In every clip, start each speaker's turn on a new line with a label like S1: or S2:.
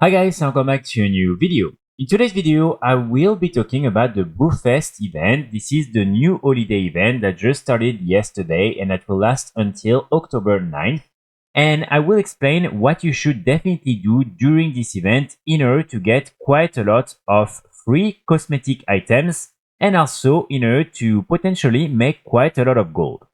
S1: Hi guys, welcome back to a new video. In today's video, I will be talking about the Brewfest event. This is the new holiday event that just started yesterday and that will last until October 9th. And I will explain what you should definitely do during this event in order to get quite a lot of free cosmetic items and also in order to potentially make quite a lot of gold.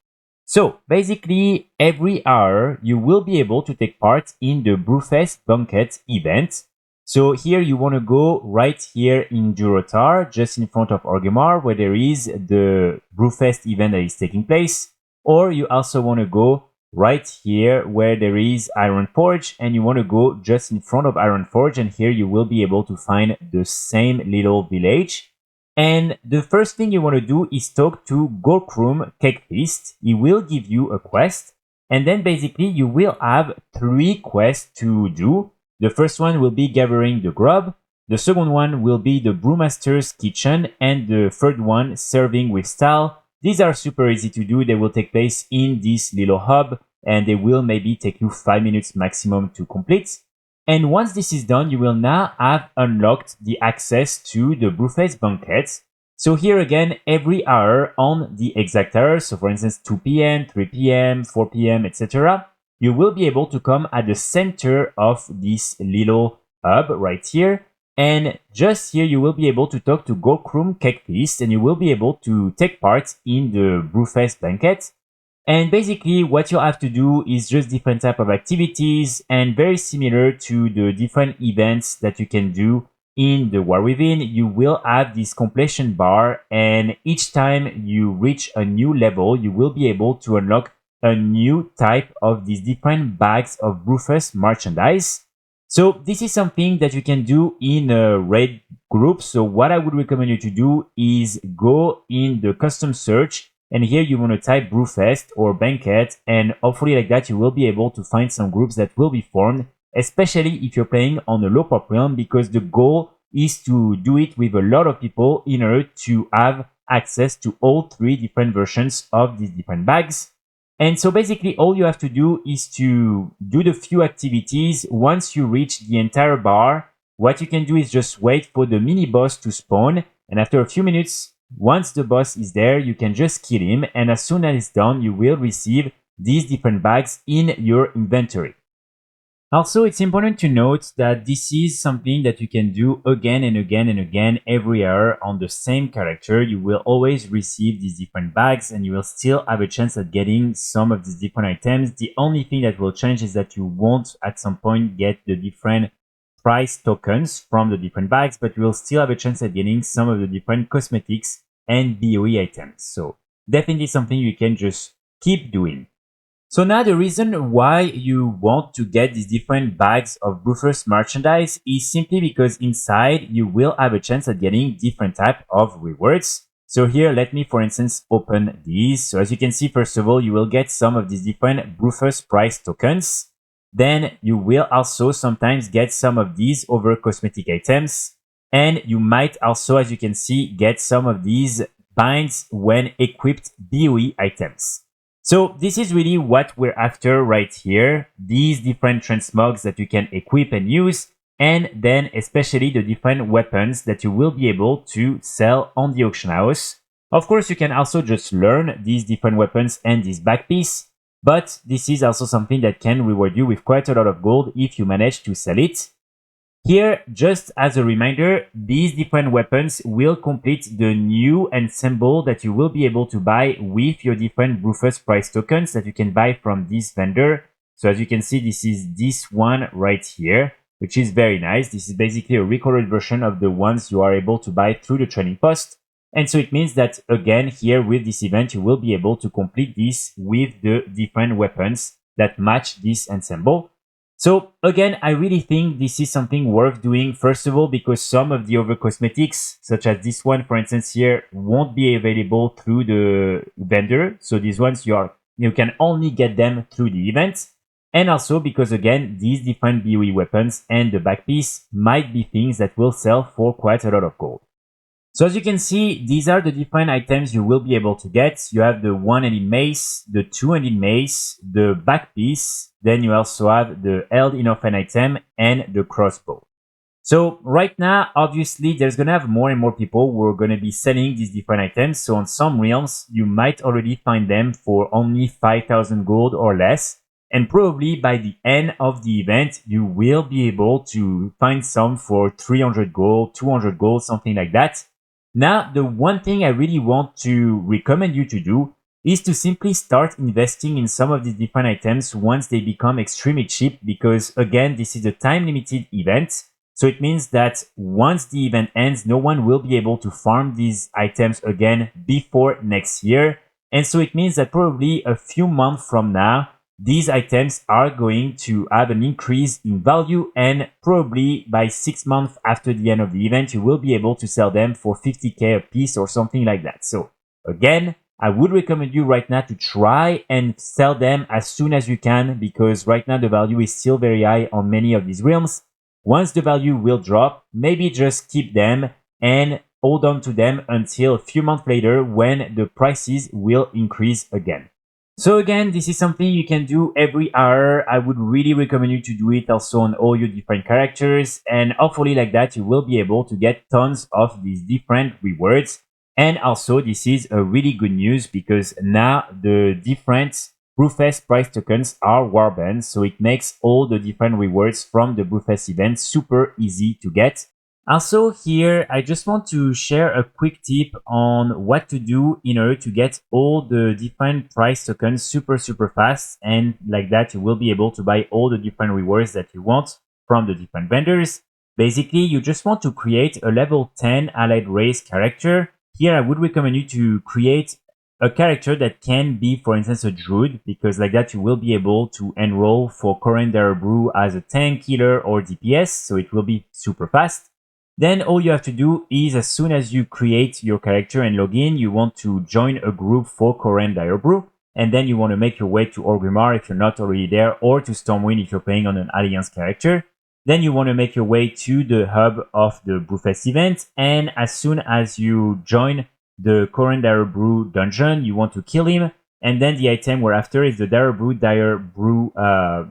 S1: So basically, every hour you will be able to take part in the Brewfest Banquet event. So here you want to go right here in Durotar, just in front of Orgrimmar, where there is the Brewfest event that is taking place. Or you also want to go right here where there is Ironforge, and you want to go just in front of Ironforge, and here you will be able to find the same little village. And the first thing you want to do is talk to Gorkrum Cakefeast. He will give you a quest. And then basically you will have 3 quests to do. The first one will be gathering the grub. The second one will be the Brewmaster's Kitchen. And the third one, serving with style. These are super easy to do. They will take place in this little hub. And they will maybe take you 5 minutes maximum to complete. And once this is done, you will now have unlocked the access to the Brewfest Banquet. So here again, every hour on the exact hour, so for instance 2 p.m., 3 p.m., 4 p.m., etc., you will be able to come at the center of this little hub right here. And just here you will be able to talk to Gorkrum Cakefeast and you will be able to take part in the Brewfest Banquet. And basically what you have to do is just different type of activities and very similar to the different events that you can do in the War Within. You will have this completion bar, and each time you reach a new level, you will be able to unlock a new type of these different bags of Brewfest merchandise. So this is something that you can do in a raid group. So what I would recommend you to do is go in the custom search. And here you want to type Brewfest or Banquet, and hopefully like that you will be able to find some groups that will be formed, especially if you're playing on a low pop realm, because the goal is to do it with a lot of people in order to have access to all 3 different versions of these different bags. And so basically all you have to do is to do the few activities. Once you reach the entire bar, what you can do is just wait for the mini boss to spawn, and after a few minutes, once the boss is there, you can just kill him, and as soon as it's done, you will receive these different bags in your inventory. Also, it's important to note that this is something that you can do again and again and again every hour on the same character. You will always receive these different bags and you will still have a chance at getting some of these different items. The only thing that will change is that you won't at some point get the different prize tokens from the different bags, but you will still have a chance at getting some of the different cosmetics and BOE items. So definitely something you can just keep doing. So now the reason why you want to get these different bags of Brewfest merchandise is simply because inside you will have a chance at getting different type of rewards. So here, let me for instance open these. So as you can see, first of all, you will get some of these different Brewfest Prize Tokens. Then you will also sometimes get some of these over cosmetic items. And you might also, as you can see, get some of these binds when equipped BOE items. So this is really what we're after right here. These different transmogs that you can equip and use. And then especially the different weapons that you will be able to sell on the auction house. Of course, you can also just learn these different weapons and this back piece. But this is also something that can reward you with quite a lot of gold if you manage to sell it. Here, just as a reminder, these different weapons will complete the new ensemble that you will be able to buy with your different Brewfest Prize Tokens that you can buy from this vendor. So as you can see, this is this one right here, which is very nice. This is basically a recolored version of the ones you are able to buy through the trading post. And so it means that, again, here with this event, you will be able to complete this with the different weapons that match this ensemble. So again, I really think this is something worth doing. First of all, because some of the other cosmetics, such as this one, for instance, here, won't be available through the vendor. So these ones, you can only get them through the event. And also because, again, these different BOE weapons and the back piece might be things that will sell for quite a lot of gold. So as you can see, these are the different items you will be able to get. You have the one-handed mace, the two-handed mace, the back piece. Then you also have the held in offhand item and the crossbow. So right now, obviously, there's gonna have more and more people who are gonna be selling these different items. So on some realms, you might already find them for only 5,000 gold or less. And probably by the end of the event, you will be able to find some for 300 gold, 200 gold, something like that. Now, the one thing I really want to recommend you to do is to simply start investing in some of these different items once they become extremely cheap, because again, this is a time limited event. So it means that once the event ends, no one will be able to farm these items again before next year. And so it means that probably a few months from now, these items are going to have an increase in value, and probably by 6 months after the end of the event, you will be able to sell them for 50k a piece or something like that. So again, I would recommend you right now to try and sell them as soon as you can, because right now the value is still very high on many of these realms. Once the value will drop, maybe just keep them and hold on to them until a few months later when the prices will increase again. So again, this is something you can do every hour. I would really recommend you to do it also on all your different characters, and hopefully like that you will be able to get tons of these different rewards. And also this is a really good news, because now the different Brewfest Prize Tokens are warband, so it makes all the different rewards from the Brewfest event super easy to get. Also here, I just want to share a quick tip on what to do in order to get all the different prize tokens super fast, and like that you will be able to buy all the different rewards that you want from the different vendors. Basically, you just want to create a level 10 allied race character. Here I would recommend you to create a character that can be, for instance, a druid, because like that you will be able to enroll for current Brew as a tank, healer, or DPS, so it will be super fast. Then all you have to do is, as soon as you create your character and log in, you want to join a group for current Brew, and then you want to make your way to Orgrimmar if you're not already there, or to Stormwind if you're playing on an Alliance character. Then you want to make your way to the hub of the Brewfest event, and as soon as you join the current Brew dungeon, you want to kill him, and then the item we're after is the Dire Brew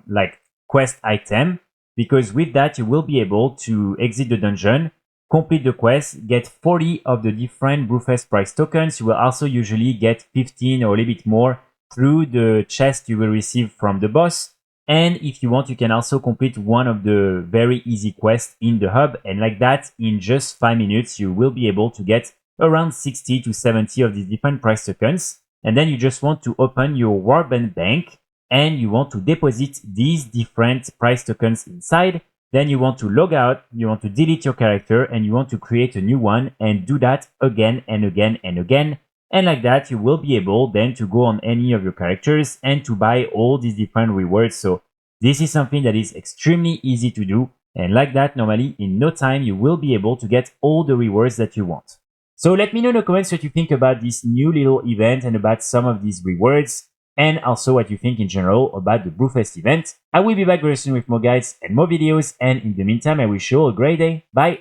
S1: like quest item, because with that you will be able to exit the dungeon, complete the quest, get 40 of the different Brewfest Prize tokens. You will also usually get 15 or a little bit more through the chest you will receive from the boss. And if you want, you can also complete one of the very easy quests in the hub, and like that, in just 5 minutes, you will be able to get around 60 to 70 of these different prize tokens. And then you just want to open your warband bank, and you want to deposit these different prize tokens inside. Then you want to log out, you want to delete your character, and you want to create a new one, and do that again and again and again. And like that, you will be able then to go on any of your characters and to buy all these different rewards. So this is something that is extremely easy to do. And like that, normally in no time, you will be able to get all the rewards that you want. So let me know in the comments what you think about this new little event and about some of these rewards, and also what you think in general about the Brewfest event. I will be back very soon with more guides and more videos, and in the meantime, I wish you all a great day. Bye!